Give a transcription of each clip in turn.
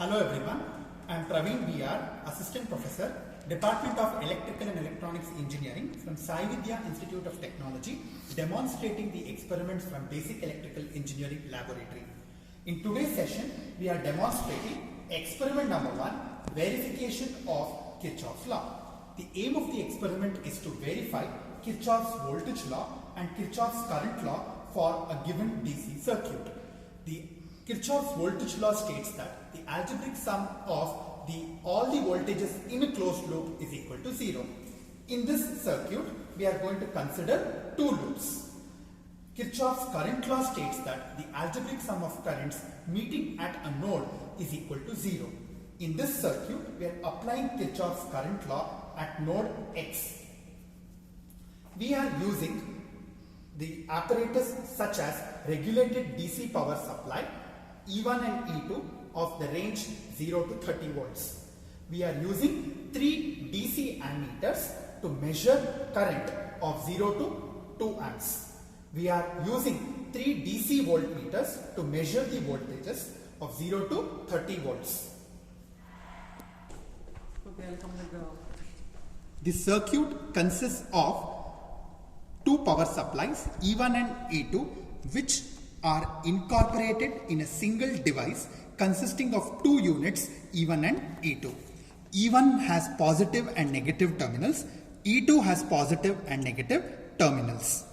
Hello everyone, I am Praveen BR, Assistant Professor, Department of Electrical and Electronics Engineering from Sai Vidya Institute of Technology, demonstrating the experiments from Basic Electrical Engineering Laboratory. In today's session, we are demonstrating experiment number 1, verification of Kirchhoff's law. The aim of the experiment is to verify Kirchhoff's voltage law and Kirchhoff's current law for a given DC circuit. The Kirchhoff's voltage law states that the algebraic sum of all the voltages in a closed loop is equal to 0. In this circuit, we are going to consider two loops. Kirchhoff's current law states that the algebraic sum of currents meeting at a node is equal to 0. In this circuit, we are applying Kirchhoff's current law at node X. We are using the apparatus such as regulated DC power supply E1 and E2 of the range 0 to 30 volts. We are using 3 DC ammeters to measure current of 0 to 2 amps. We are using 3 DC voltmeters to measure the voltages of 0 to 30 volts. Okay, I'll come back. The circuit consists of two power supplies E1 and E2, which are incorporated in a single device consisting of two units E1 and E2. E1 has positive and negative terminals. E2 has positive and negative terminals.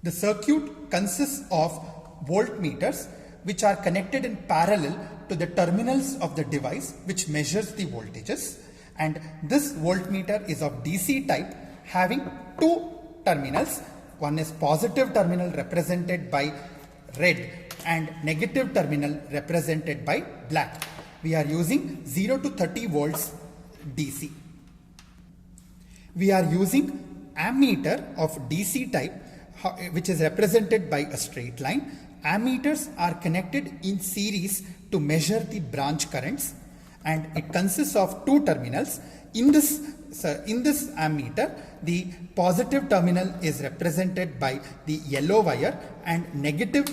The circuit consists of voltmeters which are connected in parallel to the terminals of the device which measures the voltages, and this voltmeter is of DC type having two terminals. One is positive terminal represented by red and negative terminal represented by black. We are using 0 to 30 volts DC. We are using ammeter of DC type which is represented by a straight line. Ammeters are connected in series to measure the branch currents, and it consists of two terminals. In this ammeter, the positive terminal is represented by the yellow wire and negative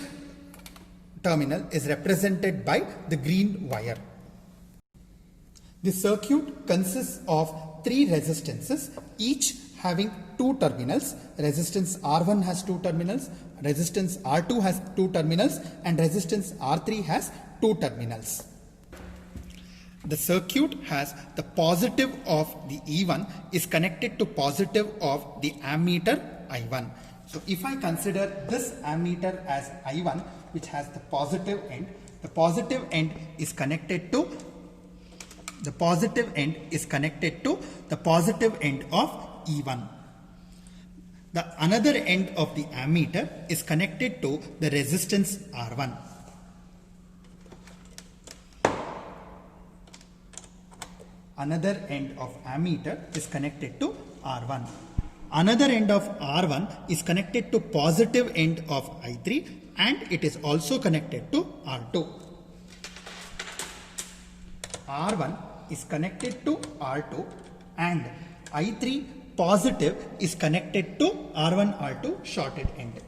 terminal is represented by the green wire. The circuit consists of 3 resistances, each having two terminals. Resistance R1 has two terminals, resistance R2 has two terminals, and resistance R3 has two terminals. The circuit has the positive of the E1 is connected to positive of the ammeter I1. So if I consider this ammeter as I1, which has the positive end is connected to the positive end of E1. The another end of the ammeter is connected to the resistance R1. Another end of ammeter is connected to R1. Another end of R1 is connected to positive end of I3, and it is also connected to R2. R1 is connected to R2 and I3 positive is connected to R1 R2 shorted end.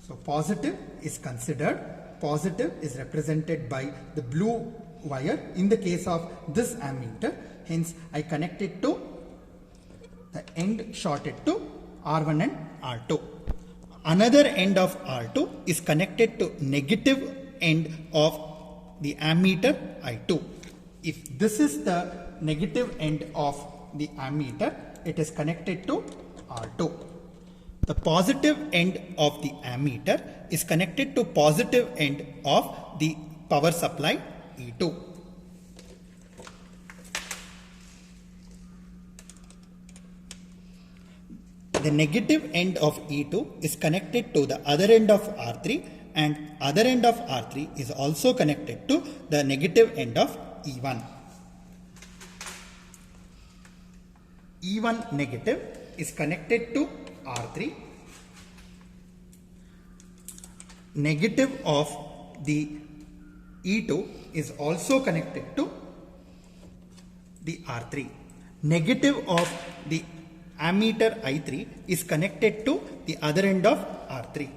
So positive is considered. Positive is represented by the blue wire in the case of this ammeter. Hence I connect it to the end shorted to R1 and R2. Another end of R2 is connected to negative end of the ammeter I2. If this is the negative end of the ammeter, it is connected to R2. The positive end of the ammeter is connected to positive end of the power supply E2. The negative end of E2 is connected to the other end of R3, and other end of R3 is also connected to the negative end of E1. E1 negative is connected to R3. Negative of the E2 is also connected to the R3. Negative of the ammeter I3 is connected to the other end of R3.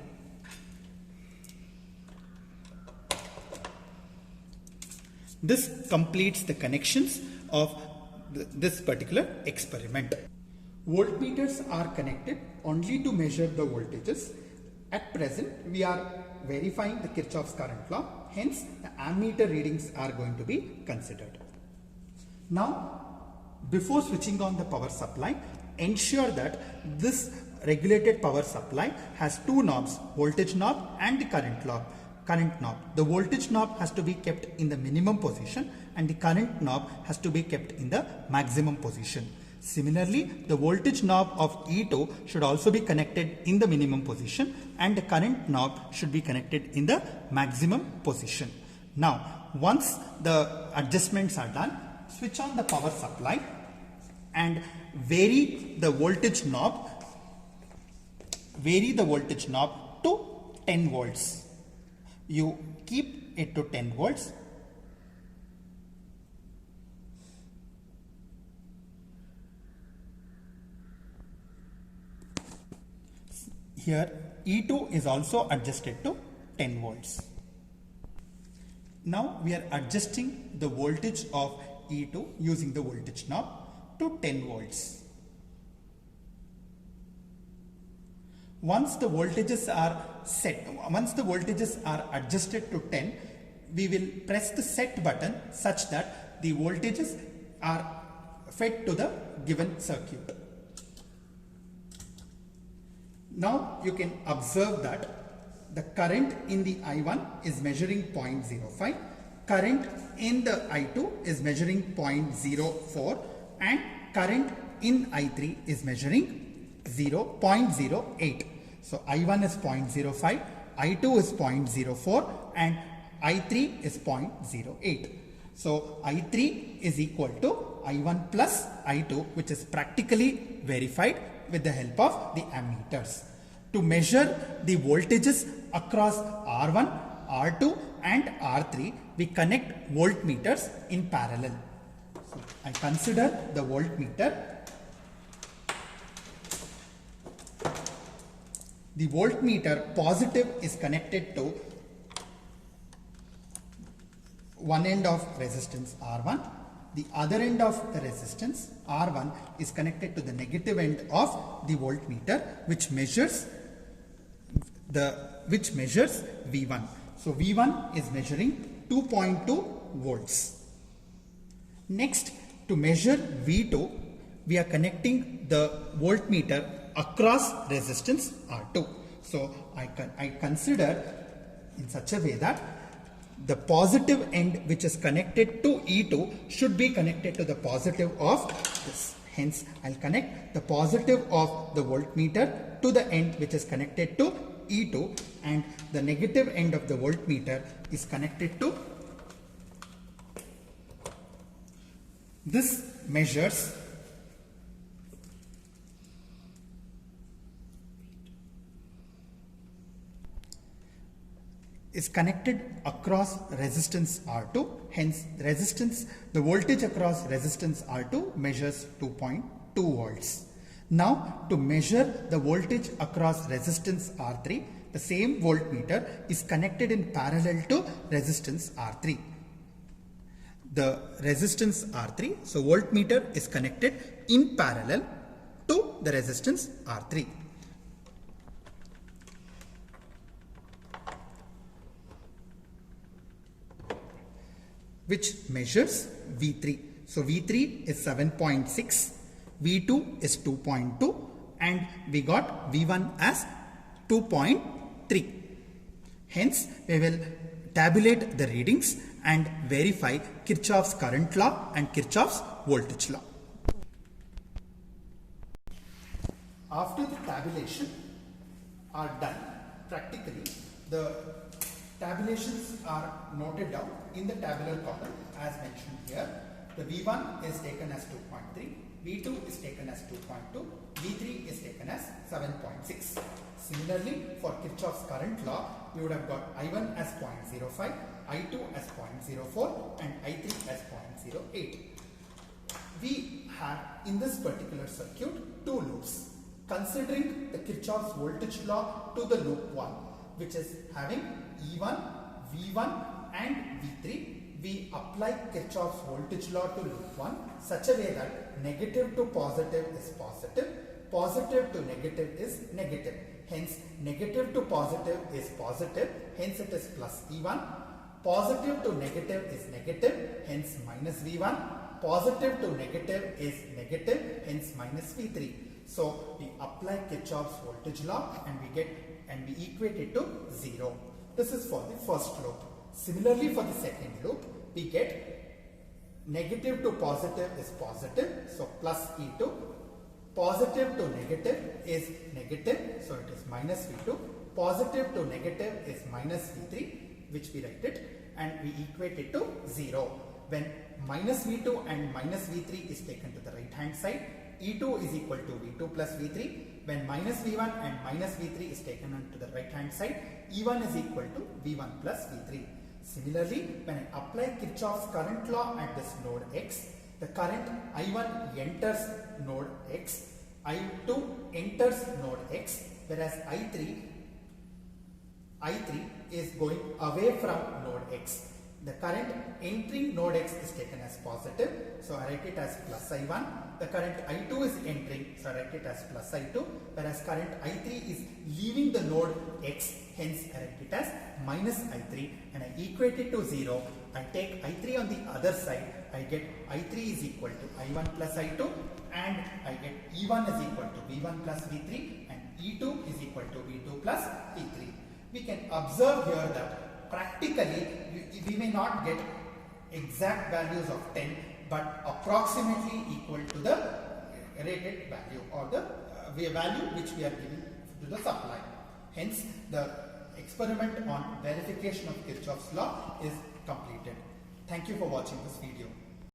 This completes the connections of this particular experiment. Voltmeters are connected only to measure the voltages. At present, we are verifying the Kirchhoff's current law. Hence, the ammeter readings are going to be considered. Now, before switching on the power supply, ensure that this regulated power supply has two knobs, voltage knob and the current knob. The voltage knob has to be kept in the minimum position and the current knob has to be kept in the maximum position. Similarly, the voltage knob of E2 should also be connected in the minimum position and the current knob should be connected in the maximum position. Now, once the adjustments are done, switch on the power supply and vary the voltage knob to 10 volts. You keep it to 10 volts. Here E2 is also adjusted to 10 volts. Now we are adjusting the voltage of E2 using the voltage knob to 10 volts. Once the voltages are adjusted to 10, we will press the set button such that the voltages are fed to the given circuit. Now you can observe that the current in the I1 is measuring 0.05, current in the I2 is measuring 0.04 and current in I3 is measuring 0.08. So I1 is 0.05, I2 is 0.04 and I3 is 0.08. So I3 is equal to I1 plus I2, which is practically verified with the help of the ammeters. To measure the voltages across R1, R2 and R3, we connect voltmeters in parallel. So I consider the voltmeter. The voltmeter positive is connected to one end of resistance R1. The other end of the resistance R1 is connected to the negative end of the voltmeter, which measures V1. So V1 is measuring 2.2 volts. Next, to measure V2, we are connecting the voltmeter across resistance R2. So I consider in such a way that the positive end which is connected to E2 should be connected to the positive of this. Hence, I'll connect the positive of the voltmeter to the end which is connected to E2 and the negative end of the voltmeter is connected to this. Measures is connected across resistance R2. Hence, the voltage across resistance R2 measures 2.2 volts. Now, to measure the voltage across resistance R3, the same voltmeter is connected in parallel to resistance R3. The resistance R3, so voltmeter is connected in parallel to the resistance R3. Which measures V3. So V3 is 7.6, V2 is 2.2 and we got V1 as 2.3. Hence, we will tabulate the readings and verify Kirchhoff's current law and Kirchhoff's voltage law. After the tabulation are done, practically the tabulations are noted down in the tabular column as mentioned here. The V1 is taken as 2.3, V2 is taken as 2.2, V3 is taken as 7.6. Similarly, for Kirchhoff's current law, we would have got I1 as 0.05, I2 as 0.04 and I3 as 0.08. We have in this particular circuit two loops. Considering the Kirchhoff's voltage law to the loop 1, which is having E1, V1 and V3, we we apply Kirchhoff's voltage law to loop 1 such a way that negative to positive is positive, positive to negative is negative. Hence, negative to positive is positive, hence it is plus V1. Positive to negative is negative, hence minus V1. Positive to negative is negative, hence minus V3. So we apply Kirchhoff's voltage law and we equate it to 0. This is for the first loop. Similarly, for the second loop, we get negative to positive is positive, so plus E2. Positive to negative is negative, so it is minus V2. Positive to negative is minus V3, which we write it, and we equate it to 0. When minus V2 and minus V3 is taken to the right hand side, E2 is equal to V2 plus V3. When minus V1 and minus V3 is taken to the right hand side, E1 is equal to V1 plus V3. Similarly, when I apply Kirchhoff's current law at this node X, the current I1 enters node X, I2 enters node X, whereas I3 is going away from node X. The current entering node X is taken as positive, so I write it as plus I1. The current I2 is entering, so I write it as plus I2, whereas current I3 is leaving the node X, hence I write it as minus I3, and I equate it to 0. I take I3 on the other side, I get I3 is equal to I1 plus I2, and I get E1 is equal to V1 plus V3, and E2 is equal to V2 plus V3. We can observe here that practically we may not get exact values of 10, but approximately equal to the rated value or the value which we are giving to the supply. Hence, the experiment on verification of Kirchhoff's law is completed. Thank you for watching this video.